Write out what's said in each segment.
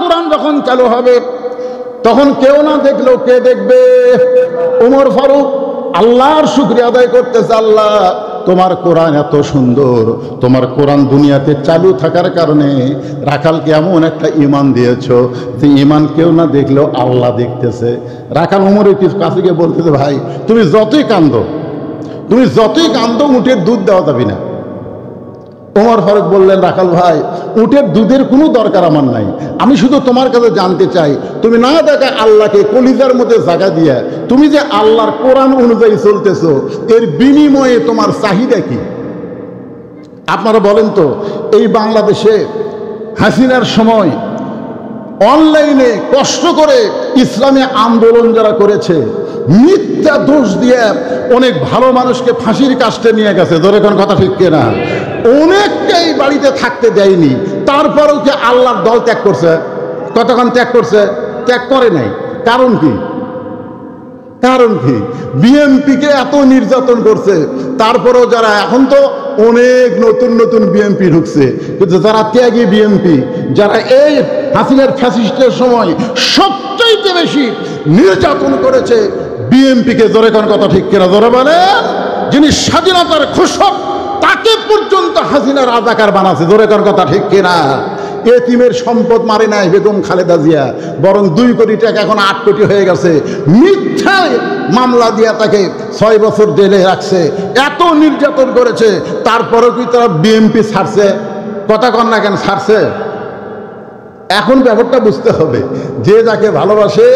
কোরআন যখন চালু হবে তখন কেউ না দেখলেও কে দেখবে? ওমর ফারুক আল্লাহর শুকরিয়া আদায় করতেছে, আল্লাহ তোমার কোরআন এত সুন্দর, তোমার কোরআন দুনিয়াতে চালু থাকার কারণে রাখালকে এমন একটা ঈমান দিয়েছো যে ঈমান কেউ না দেখলেও আল্লাহ দেখতেছে। রাখাল ওমরের কাছে গিয়ে বলতেছে, ভাই তুমি যতই কান্দো উটের দুধ দেওয়া যাবে না। ওমর ফারুক বললেন, রাখাল ভাই উটের দুধের কোনো দরকার আমার নাই, আমি শুধু তোমার কাছে জানতে চাই তুমি না দেখা আল্লাহকে কলিজার মধ্যে জায়গা দিয়া তুমি যে আল্লাহর কোরআন অনুযায়ী চলতেছো এর বিনিময়ে তোমার চাহিদা কি? আপনারা বলেন তো, এই বাংলাদেশে হাসিনার সময় অনলাইনে কষ্ট করে ইসলামী আন্দোলন যারা করেছে মিথ্যা দোষ দিয়ে অনেক ভালো মানুষকে ফাঁসির কাস্টে নিয়ে গেছে, ধরে কোন কথা ঠিক কিনা? অনেককেই বাড়িতে থাকতে দেয়নি, তারপরেও কি আল্লাহর দল ত্যাগ করছে? কতক্ষণ ত্যাগ করছে? ত্যাগ করে নাই। কারণ কি? বিএনপিকে এত নির্যাতন করছে, তারপরেও যারা এখন তো অনেক নতুন বিএনপি ঢুকছে, কিন্তু যারা ত্যাগী বিএনপি, যারা এই হাসিনার ফ্যাসিস্টের সময় সবচাইতে বেশি নির্যাতন করেছে বিএনপিকে, জোরে কোন কথা ঠিক কিনা? জোরে বলেন। যিনি স্বাধীনতার ঘোষক তাকে পর্যন্ত হাসিনা রাজাকার বানাচ্ছে, জোরে কোন কথা ঠিক কিনা? এতিমের সম্পদ মারে নাই বেগম খালেদা জিয়া, বরং 2 কোটি টাকা এখন 8 কোটি হয়ে গেছে। মিথ্যায় মামলা দিয়া তাকে 6 বছর জেলে রাখছে, এত নির্যাতন করেছে, তারপরেও কি তারা বিএনপি ছাড়ছে? কথা কন না কেন ছাড়ছে? এখন ব্যাপারটা বুঝতে হবে, যে যাকে ভালোবাসে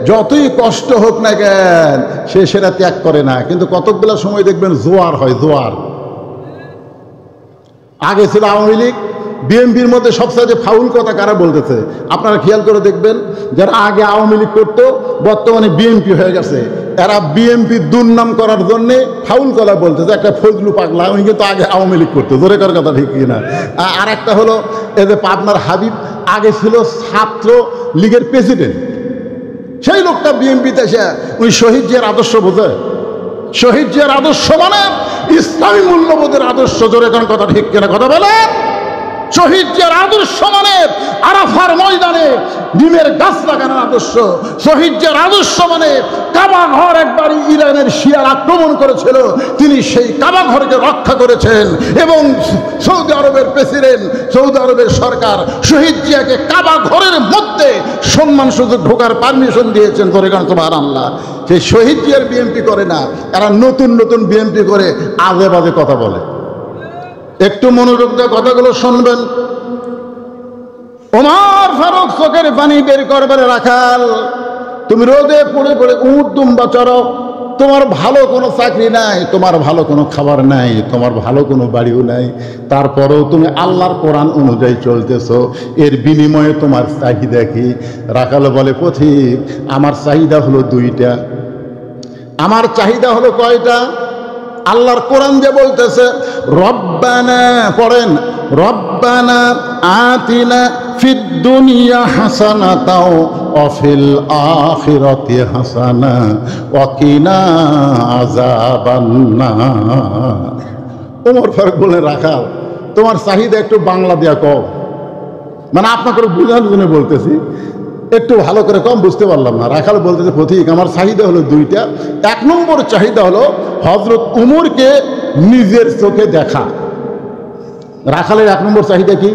যতই কষ্ট হোক না কেন সে সেটা ত্যাগ করে না। কিন্তু কতকগুলো সময় দেখবেন জোয়ার হয়, জোয়ার। আগে ছিল আওয়ামী লীগ, বিএনপির মধ্যে সবচেয়ে ফাউল কথা কারা বলতেছে আপনারা খেয়াল করে দেখবেন, যারা আগে আওয়ামী লীগ করতো বর্তমানে বিএনপি হয়ে গেছে, এরা বিএনপির দুর্নাম করার জন্য ফাউল কথা বলতেছে। একটা ফজলু পাগলা, উনি কিন্তু আগে আওয়ামী লীগ করতো, জোরে করার কথা ঠিক কিনা? আর একটা হলো এদের পাবনার হাবিব, আগে ছিল ছাত্র লীগের প্রেসিডেন্ট, সেই লোকটা বিএনপিতে এসে উনি শহীদ জিয়ার আদর্শ বোঝে। শহীদ জিয়ার আদর্শ মানে ইসলামী মূল্যবোধের আদর্শ, জোরে কোন কথা ঠিক কিনা? কথা বলেন। শহীদ জিয়ার আদর্শ মানে আরাফার ময়দানে ডিমের গাছ লাগানোর আদর্শ। শহীদ জিয়ার আদর্শ মানে কাবা ঘর একবার ইরানের শিয়ার আক্রমণ করেছিল, তিনি সেই কাবা ঘরকে রক্ষা করেছেন, এবং সৌদি আরবের প্রেসিডেন্ট, সৌদি আরবের সরকার শহীদ জিয়াকে কাবা ঘরের মধ্যে সম্মান সুযোগ ঢোকার পারমিশন দিয়েছেন, ধরে গান সুবহানাল্লাহ। সেই শহীদ জিয়ার বিএনপি করে না, এরা নতুন বিএনপি করে আজে বাজে কথা বলে। একটু মনোযোগ দিয়ে কথাগুলো শুনবেন। ওমর ফারুক চোখের পানি বের করবে, রাখাল তুমি রোদে পড়ে উট দুম্বা চড়ো, তোমার ভালো কোনো চাকরি নাই, তোমার ভালো কোনো খাবার নাই, তোমার ভালো কোনো বাড়িও নাই, তারপরেও তুমি আল্লাহর কোরআন অনুযায়ী চলতেছো, এর বিনিময়ে তোমার চাহিদা কি? রাখাল বলে, পথিক আমার চাহিদা হলো 2টা। আমার চাহিদা হলো কয়টা? আল্লাহর কোরআন যে বলতেছে রব্বানা, পড়েন, রব্বানা আতিনা ফিদ দুনিয়া হাসানাতাও ওয়া ফিল আখিরাতি হাসানা ওয়া কিনা আযাবান্নার। ওমর ফারুক বলে, রাখাল তোমার চাহিদা একটু বাংলা দিয়া কও, মানে আপনাকে বুঝানোর জন্য বলতেছি, একটু ভালো করে কম বুঝতে পারলাম না। রাখাল বলতেছে, পথিক আমার চাহিদা হলো 2টা। 1 নম্বর চাহিদা হলো হযরত উমরকে নিজের চোখে দেখা। রাখালের 1 নম্বর চাহিদা কি?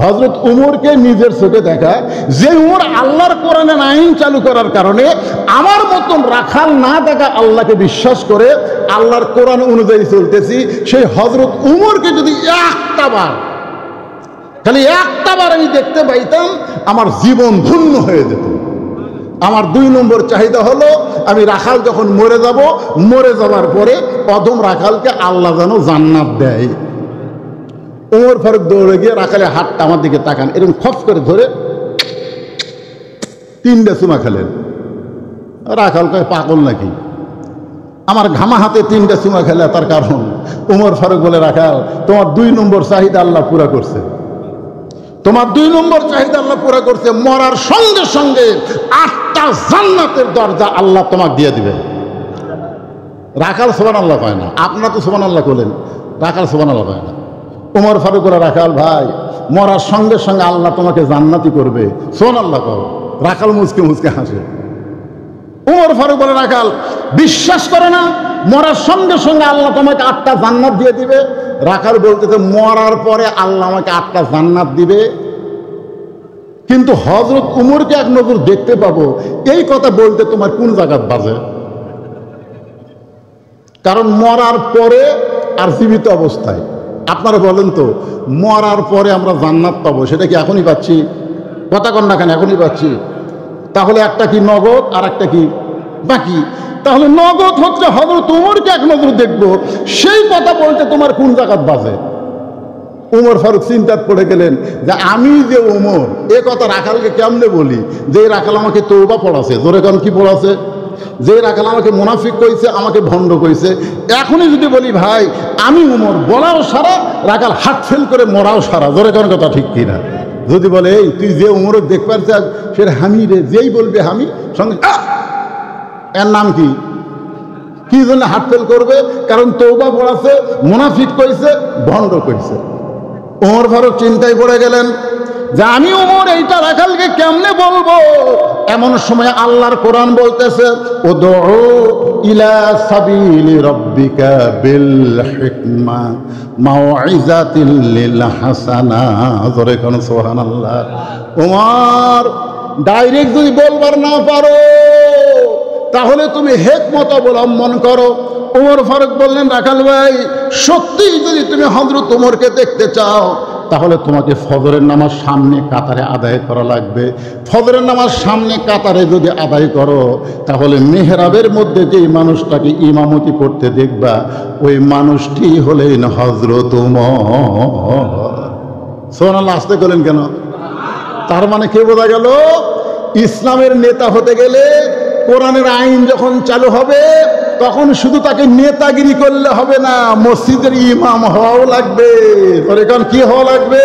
হযরত উমরকে নিজের চোখে দেখা। যে উমর আল্লাহর কোরআনের আইন চালু করার কারণে আমার মতন রাখাল না দেখা আল্লাহকে বিশ্বাস করে আল্লাহর কোরআন অনুযায়ী চলতেছি, সেই হযরত উমরকে যদি খালি একটা বার আমি দেখতে পাইতাম আমার জীবন ধন্য হয়ে যেত। আমার 2 নম্বর চাহিদা হলো আমি রাখাল যখন মরে যাব, মরে যাওয়ার পরে অদম রাখালকে আল্লাহ যেন জান্নাত দেয়। ওমর ফারুক দৌড়ে গিয়ে রাখালের হাতটা আমার দিকে তাকান, এরকম খপ করে ধরে 3টা চুমা খেলেন। রাখাল কয় পাগল নাকি, আমার ঘামা হাতে 3টা চুমা খেলে, তার কারণ ওমর ফারুক বলে, রাখাল তোমার 2 নম্বর চাহিদা আল্লাহ পুরা করছে, তোমার 2 নম্বর চাহিদা আল্লাহ পুরা করছে। মরার সঙ্গে সঙ্গে 8টা জান্নাতের দরজা আল্লাহ তোমাকে দিয়ে দিবে। রাখাল সুবহানাল্লাহ কয় না, আপনারা তো সুবহানাল্লাহ বলেন, রাখাল সুবহানাল্লাহ কয় না। ওমর ফারুক রাখাল ভাই, মরার সঙ্গে সঙ্গে আল্লাহ তোমাকে জান্নাতি করবে, শোন আল্লাহ কর। রাখাল মুচকে মুচকে হাসে। ওমর ফারুক বলে, রাখাল বিশ্বাস করে না মরার সঙ্গে সঙ্গে আল্লাহ তোমাকে 8টা জান্নাত দিয়ে দিবে? রাখাল বলতেছে, মরার পরে আল্লাহ আমাকে 8টা জান্নাত দিবে, কিন্তু হযরত উমরকে এক নজর দেখতে পাবো, এই কথা বলতে তোমার কোন জায়গা বাজে? কারণ মরার পরে আর জীবিত অবস্থায়, আপনারা বলেন তো, মরার পরে আমরা জান্নাত পাবো, সেটা কি এখনই পাচ্ছি? কথা কন না কেন, এখনই পাচ্ছি? তাহলে একটা কি নগদ আর একটা কি বাকি? তাহলে নগদ হচ্ছে হযরত উমরকে এক নজর দেখবো, সেই কথা বলতে তোমার কোন জায়গা বাজে? উমর ফারুক চিন্তাত পড়ে গেলেন যে আমি যে উমর, এ কথা রাখালকে কেমনে বলি? যে রাখাল আমাকে তওবা পড়াছে, জোরে কান কি পড়াছে? যে রাখাল আমাকে মুনাফিক কইছে, আমাকে ভণ্ড কইছে, এখনই যদি বলি ভাই আমি উমর, বলাও সারা, রাখাল হাত ফেল করে মরাও সারা, জোরে কান কথা ঠিক কিনা? যদি বলে এই তুই যে উমর দেখবার চাস সেটা হামি রে, যেই বলবে হামি সঙ্গে এর নাম কি? কি জন্য হাত ফেল করবে? কারণ তওবা পড়াছে, মুনাফিক কইছে, ভণ্ড কইছে। ওমর ফারুক চিন্তায় পড়ে গেলেন যে আমি উমর এইটা রাখালকে কেমনে বলবো? এমন সময় আল্লাহর কোরআন বলতেছে, উদউ ইলা সাবিলি রাব্বিকা বিল হিকমা মাউইজাতিল লিল হাসানা, জোরে কোন সুবহানাল্লাহ। উমর ডাইরেক্ট যদি বলবার না পারো তাহলে তুমি হিকমত অবলম্বন করো। ওমর ফারুক বললেন, রাখাল ভাই সত্যি যদি তুমি হযরত উমরকে দেখতে চাও তাহলে তোমাকে ফজরের নামাজ সামনে কাতারে আদায় করা লাগবে। ফজরের নামাজ সামনে কাতারে যদি আদায় করো তাহলে মেহরাবের মধ্যে যেই মানুষটাকে ইমামতি করতে দেখবা ওই মানুষটি হলেন হযরত উমর। সুবহানাল্লাহ, আসতে গেলেন কেন? তার মানে কে বোঝা গেল? ইসলামের নেতা হতে গেলে, কোরআনের আইন যখন চালু হবে তখন শুধু তাকে নেতাগিরি করলে হবে না, মসজিদের ইমাম হওয়াও লাগবে। এখন কি হওয়া লাগবে?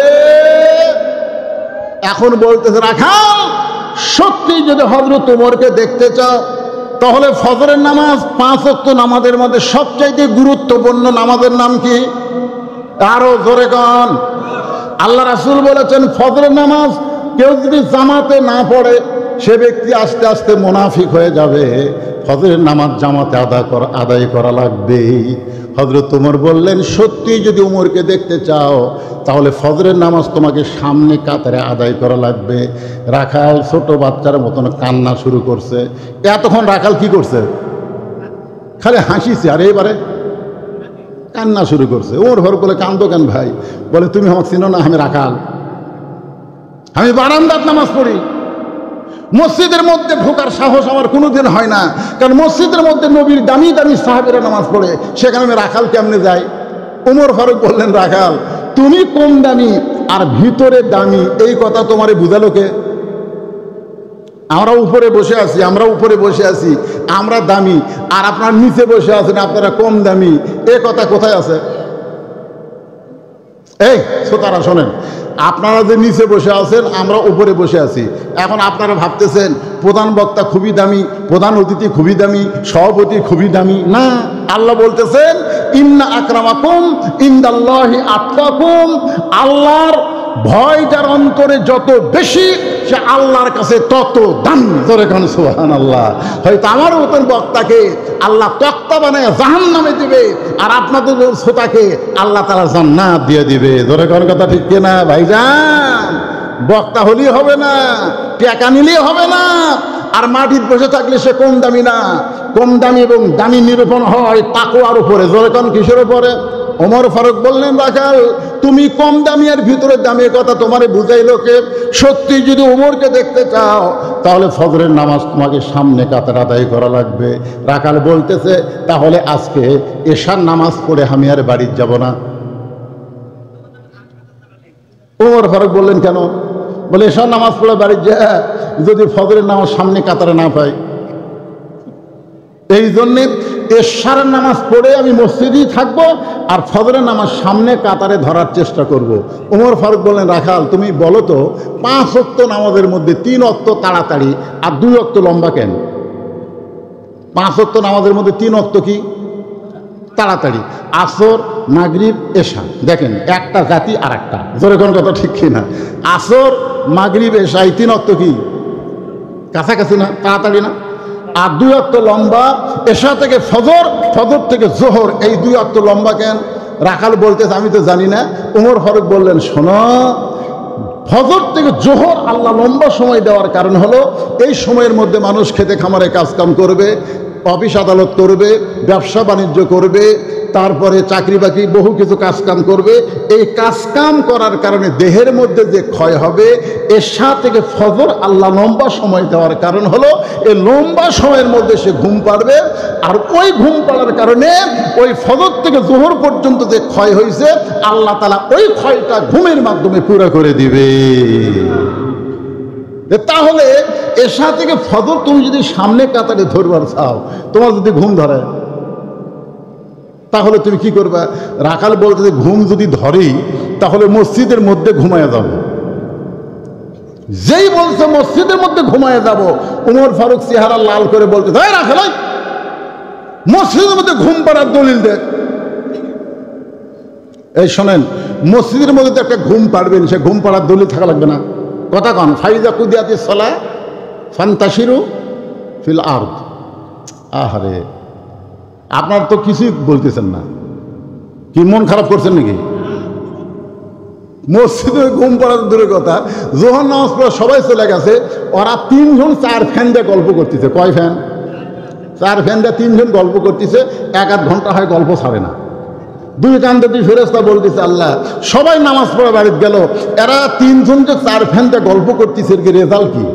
এখন বলতেছে রাখাল সত্যি যদি হযরত উমরকে দেখতে চাও তাহলে ফজরের নামাজ 5 ওয়াক্ত নামাজের মধ্যে সবচাইতে গুরুত্বপূর্ণ নামাজের নাম কি? আরো জোরে কন। আল্লাহ রাসূল বলেছেন ফজরের নামাজ কেউ যদি জামাতে না পড়ে সে ব্যক্তি আস্তে আস্তে মুনাফিক হয়ে যাবে। ফজরের নামাজ জামাতে আদায় করা লাগবে। হযরত উমর বললেন, সত্যি যদি উমরকে দেখতে চাও তাহলে ফজরের নামাজ তোমাকে সামনে কাতারে আদায় করা লাগবে। রাখাল ছোট বাচ্চার মতন কান্না শুরু করছে। এতক্ষণ রাখাল কি করছে? খালি হাসিছে, আর এবারে কান্না শুরু করছে। উমর ফারুক বলে, কান্দো কেন ভাই? বলে, তুমি আমাকে চিনো না? আমি রাখাল, আমি বারান্দাত নামাজ পড়ি, মসজিদের মধ্যে ঢোকার সাহস আমার কোনোদিন হয় না, কারণ মসজিদের মধ্যে নবীর দামি দামি সাহাবেরা নামাজ পড়ে, সেখানে আমি রাখাল কেমনে যাই? উমর ফারুক বললেন, রাখাল তুমি কম দামি আর ভিতরে দামি, এই কথা তোমারে বুঝালো কে? আমরা উপরে বসে আছি, আমরা দামি, আর আপনার নিচে বসে আছেন আপনারা কম দামি, এ কথা কোথায় আছে? এই শ্রোতারা শোনেন, আপনারা যে নিচে বসে আছেন আমরা উপরে বসে আছি। এখন আপনারা ভাবতেছেন প্রধান বক্তা খুবই দামি, প্রধান অতিথি খুবই দামি, সভাপতি খুবই দামি। না, আল্লাহ বলতেছেন ইন্না আকরামাকুম ইনদাল্লাহি আতকাকুম, আল্লাহর ভয় যার অন্তরে যত বেশি সে আল্লাহর কাছে তত দামি। জোরে কান সুবহানাল্লাহ। হয়তো আমার মতন বক্তাকে আল্লাহ তক্তা বানায় জাহান্নামে দিবে, আর আপনাদের শ্রোতাকে আল্লাহ তাআলা জান্নাত দিয়ে দিবে। জোরে কান কথা ঠিক কিনা ভাইজান? বক্তা হলেই হবে না, টাকা নিলেই হবে না, আর মাটির বসে থাকলে সে কম দামি না। কম দামি এবং দামি নিরূপণ হয় তাকওয়ার উপরে। জোরে কান কিসের উপরে? ওমর ফারুক বললেন, রাখাল তুমি কম দামি আর ভিতরে দামি কথা তোমারে বুঝাইলো কে? সত্যি যদি উমরকে দেখতে চাও তাহলে ফজরের নামাজ তোমাকে সামনে কাতার আদায় করা লাগবে। রাখাল বলতেছে, তাহলে আজকে এশার নামাজ পড়ে আমি আর বাড়ি যাব না। ওমর ফারুক বললেন, কেন? বলে, এশার নামাজ পড়ে বাড়ি যা, যদি ফজরের নামাজ সামনে কাতারে না পাই, এই জন্যে এশার নামাজ পড়ে আমি মসজিদেই থাকবো আর ফজরের নামাজ সামনে কাতারে ধরার চেষ্টা করব। ওমর ফারুক বললেন, রাখাল তুমি বলো তো 5 ওয়াক্ত নামাজের মধ্যে 3 ওয়াক্ত তাড়াতাড়ি আর 2 ওয়াক্ত লম্বা কেন? 5 ওয়াক্ত নামাজের মধ্যে 3 ওয়াক্ত কি তাড়াতাড়ি। আসর, মাগরিব, এশা, দেখেন একটা জাতি আর একটা, জোরে কোন কথা ঠিক কিনা? আসর, মাগরিব, এশা, এই 3 অক্ত কি কাছাকাছি না? তাড়াতাড়ি না? আর 2 অক্ত লম্বা। এশা থেকে ফজর, ফজর থেকে জোহর, এই 2 অক্ত লম্বা কেন? রাখাল বলতেছে আমি তো জানি না। ওমর ফারুক বললেন শোনো, ফজর থেকে জোহর আল্লাহ লম্বা সময় দেওয়ার কারণ হলো এই সময়ের মধ্যে মানুষ খেতে খামারে কাজকাম করবে, অফিস আদালত করবে, ব্যবসা বাণিজ্য করবে, তারপরে চাকরি বাকরি বহু কিছু কাজকাম করবে। এই কাজকাম করার কারণে দেহের মধ্যে যে ক্ষয় হবে, এশা থেকে ফজর আল্লাহ লম্বা সময় দেওয়ার কারণ হলো এই লম্বা সময়ের মধ্যে সে ঘুম পাড়বে। আর ওই ঘুম পাড়ার কারণে ওই ফজর থেকে জোহর পর্যন্ত যে ক্ষয় হয়েছে, আল্লাহ তাআলা ওই ক্ষয়টা ঘুমের মাধ্যমে পুরো করে দিবে। তাহলে এশা থেকে ফজর তুমি যদি সামনে কাতারে ধরবার চাও, তোমার যদি ঘুম ধরে, তাহলে তুমি কি করবা? রাখাল বলতে যে ঘুম যদি ধরেই তাহলে মসজিদের মধ্যে ঘুমায় যাব। যেই বলছে মসজিদের মধ্যে ঘুমায় যাব, ওমর ফারুক চেহারা লাল করে বলতে রাখাল মসজিদের মধ্যে ঘুম পাড়ার দলিল দেখ। এই শোনেন, মসজিদের মধ্যে তো একটা ঘুম পাড়বেন, সে ঘুম পাড়ার দলিল থাকা লাগবে না? কথা কন, ফাইজা কুদিয়াতিস সালাহ ফান্তাশিরু ফিল আরদ। আহারে, আপনার তো কিছুই বলতেছেন না, কি মন খারাপ করছেন নাকি? মসজিদে ঘুম পড়ার দূরের কথা, জোহর নামাজ পড়ে সবাই চলে গেছে, ওরা 3 জন 4 ফ্যান দিয়ে গল্প করতেছে। কয় ফ্যান? 4 ফ্যান দিয়ে 3 জন গল্প করতেছে, 1-1 ঘন্টা হয় গল্প ছাড়ে না। 2 কান্দে 2 ফেরেশতা বলতেছে আল্লাহ, সবাই নামাজ পড়ে বাড়িতে গেল, এরা 3 জন যে 4 ফ্যান দিয়ে গল্প করতেছে, এর কি রেজাল্ট কি?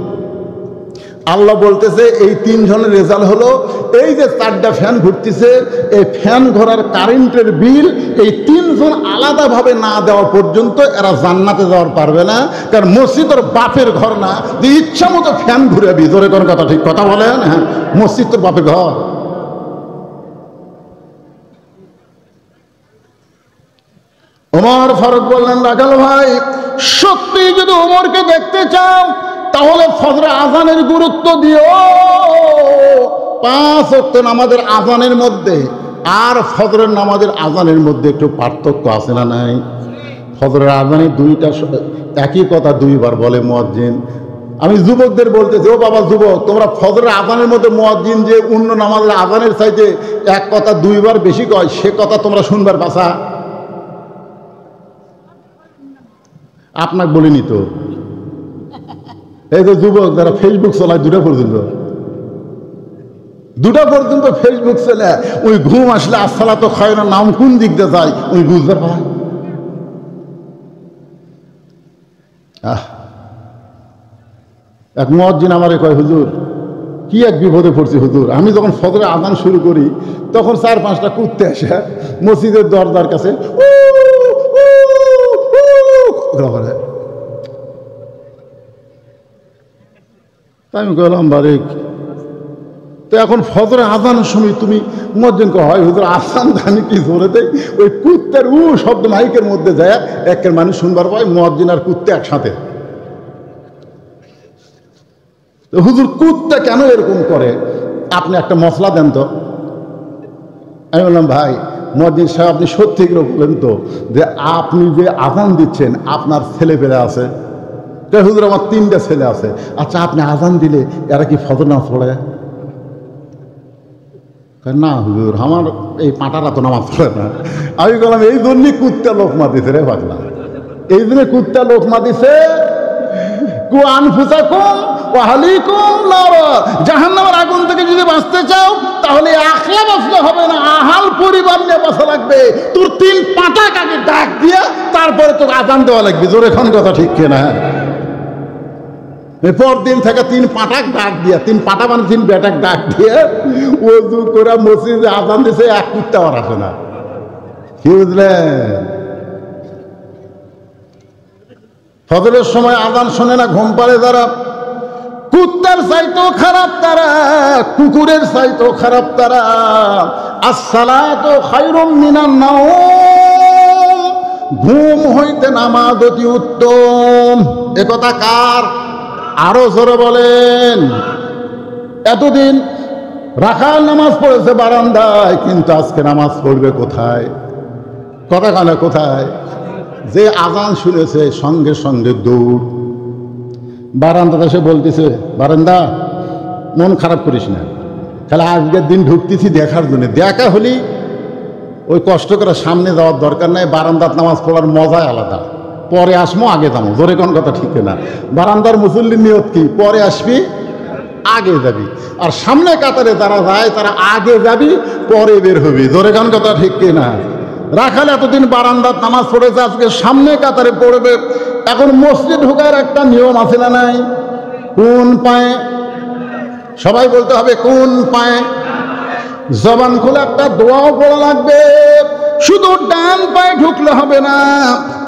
আল্লাহ বলতেছে এই 3 জনের রেজাল্ট হলো এই যে 4টা ফ্যান ঘুরতেছে, এই ফ্যান ঘোরার কারেন্টের বিল এই 3 জন আলাদাভাবে না দেওয়া পর্যন্ত এরা জান্নাতে যাওয়ার পারবে না। কারণ মসজিদ তোর বাপের ঘর না যে ইচ্ছা মতো ফ্যান ঘুরে ভিতরে কোন কথা, ঠিক কথা বলেন? হ্যাঁ, মসজিদ তোর বাপের ঘর। ওমর ফারুক বললেন রাখাল ভাই, সত্যি যদি ওমরকে দেখতে চাও তাহলে ফজর আজানের গুরুত্ব দিও। 5 ওয়াক্ত নামাজের আজানের মধ্যে আর ফজরের নামাজের আজানের মধ্যে একটু পার্থক্য আছে না নাই? ফজরের আজানে 2টা একই কথা 2 বার বলে মুয়াজ্জিন। আমি যুবকদের বলতেছি, ও বাবা যুবক, তোমরা ফজরের আজানের মধ্যে মুয়াজ্জিন যে অন্য নামাজের আজানের চাইতে এক কথা 2 বার বেশি কয়, সে কথা তোমরা শুনবার পাছা? আপনাকে বলিনি তো। এই যে যুবক যারা ফেসবুক চালায় 2টা পর্যন্ত ফেসবুক চলে, ওই ঘুম আসলে আসসালাতু খায়রুন নাম কোন দিক দিয়ে যায় ওই বুঝতে পারে। এক মুয়াজ্জিন আমারে কয়, হুজুর কি এক বিপদে পড়ছি হুজুর, আমি যখন ফজরে আজান শুরু করি তখন 4-5টা কুত্তে আসে মসজিদের দরজার কাছে আমি বললাম বারেক, তো এখন ফজরে আজানের সময় তুমি মুয়াজ্জিন কো হয় হুজুর আজান জানি কি জোরে দেয়, ওই কুত্তের শব্দ মাইকের মধ্যে যায়, একের মানুষ শুনবার পায় মুয়াজ্জিন আর কুত্তে একসাথে। তো হুজুর কুত্তে কেন এরকম করে, আপনি একটা মশলা দেন তো। আমি বললাম ভাই মুয়াজ্জিন সাহেব, আপনি সত্যি করে বলেন তো যে আপনি যে আজান দিচ্ছেন আপনার ছেলে পেলে আছে? হুজুর আমার 3টা ছেলে আছে। আচ্ছা, আপনি আজান দিলে এরা কি ফজর নামাজ পড়ে? না হুজুর, আমার এই পাঁটারা তো নামাজ পড়ে না। আমি বললাম এই জন্যই কুত্তা লোকমা দিছে রে পাগলা, এই জন্য কুত্তা লোকমা দিছে। কু আনফুসাকুম ওয়া আহলিকুম নারা, জাহান্নামের আগুন থেকে যদি বাঁচতে চাও তাহলে আখলা বাঁচতে হবে না, আহাল পরিবার নিয়ে বাঁচা লাগবে। তোর 3 পাঁটা কাকে ডাক দিয়ে তারপরে তোকে আজান দেওয়া লাগবে। জোরে এখন কথা ঠিক কিনা? পরদিন থেকে 3 পাঁটাক ডাক দিয়া, 3 পাঁটা মানে 3 বেটাক ডাক দিয়ে ওযু করে মসজিদে আজান দিছে, এক কুত্তা আর আসে না। কি বুঝলেন? ফজরের সময় আজান শোনে না, ঘুম পাড়ে যারা, কুত্তার চাইতেও খারাপ তারা, কুকুরের চাইতেও খারাপ তারা। আসসালাতু খায়রুম মিনান নাওম, ঘুম হইতে নামাজ অতি উত্তম। একথা কার? আরো জোরে বলেন। এতদিন রাখাল নামাজ পড়েছে বারান্দায়, কিন্তু আজকে নামাজ পড়বে কোথায়? কথা কানে কোথায়? যে আজান শুনেছে সঙ্গে সঙ্গে দৌড়। বারান্দাতে সে বলতেছে, বারান্দা মন খারাপ করিস না, তাহলে আজকের দিন ঢুকতেছি দেখার জন্য, দেখা হলি ওই কষ্ট করে সামনে যাওয়ার দরকার নাই, বারান্দার নামাজ পড়ার মজাই আলাদা। পরে আসবো আগে যাবো, জোরে কোন কথা ঠিক না। বারান্দার মুসল্লির নিয়ত কি? পরে আসবি আগে যাবি। আর সামনে কাতারে যারা যায় তারা আগে যাবি পরে বের হবি, জোরে কোন কথা ঠিক না। রাখাল এতদিন বারান্দার নামাজ পড়েছে, আজকে সামনে কাতারে পড়বে। এখন মসজিদ ঢোকার একটা নিয়ম আছে না নাই? কোন পায়ে? সবাই বলতে হবে কোন পায়ে। জবান খুলে একটা দোয়াও পড়া লাগবে, শুধু ডান পায়ে ঢুকলে হবে না।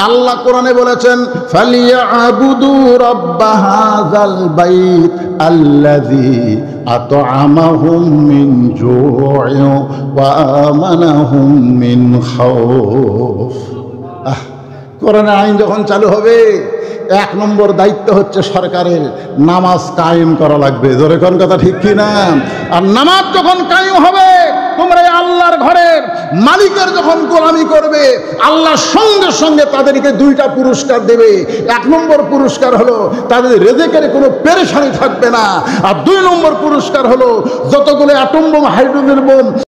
আল্লাহ কোরআনে বলেছেন, ফালিয়াবুদু রাব্ব হাযাল বাইত আল্লাযী আত'আমাহুম মিন জু'ইন ওয়া আমানাহুম মিন খাউফ। কোরআনের আইন যখন চালু হবে, 1 নম্বর দায়িত্ব হচ্ছে সরকারের নামাজ কায়েম করা লাগবে, জোরে কোন কথা ঠিক কি না। আর নামাজ যখন কায়েম হবে, তোমরা আল্লাহর ঘরের মালিকের যখন গোলামি করবে, আল্লাহর সঙ্গে সঙ্গে তাদেরকে 2টা পুরস্কার দেবে। 1 নম্বর পুরস্কার হলো তাদের রিজিকের কোনো পেরেশানি থাকবে না, আর 2 নম্বর পুরস্কার হলো যতগুলো অ্যাটম বোম, হাইড্রোজেন বোম